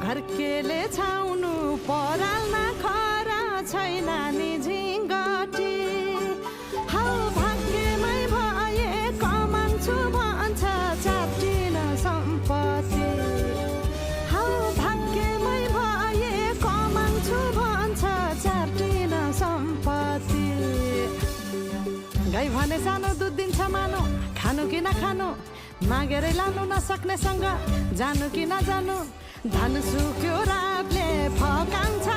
घर केले छाउनु पराल्न खरा छैन नि झिङ्गटी हौ भाग्यमै भए कमान्छु भन्छ च्यातिन सम्पत्ति हौ भाग्यमै भए कमान्छु भन्छ च्यातिन सम्पत्ति गाई भने सानो दुध दिन्छ मानो खानु कि नखानु मागेरै लानु नसक्नेसँग जानु कि नजानु धन सुक्यो रातले फकान्छ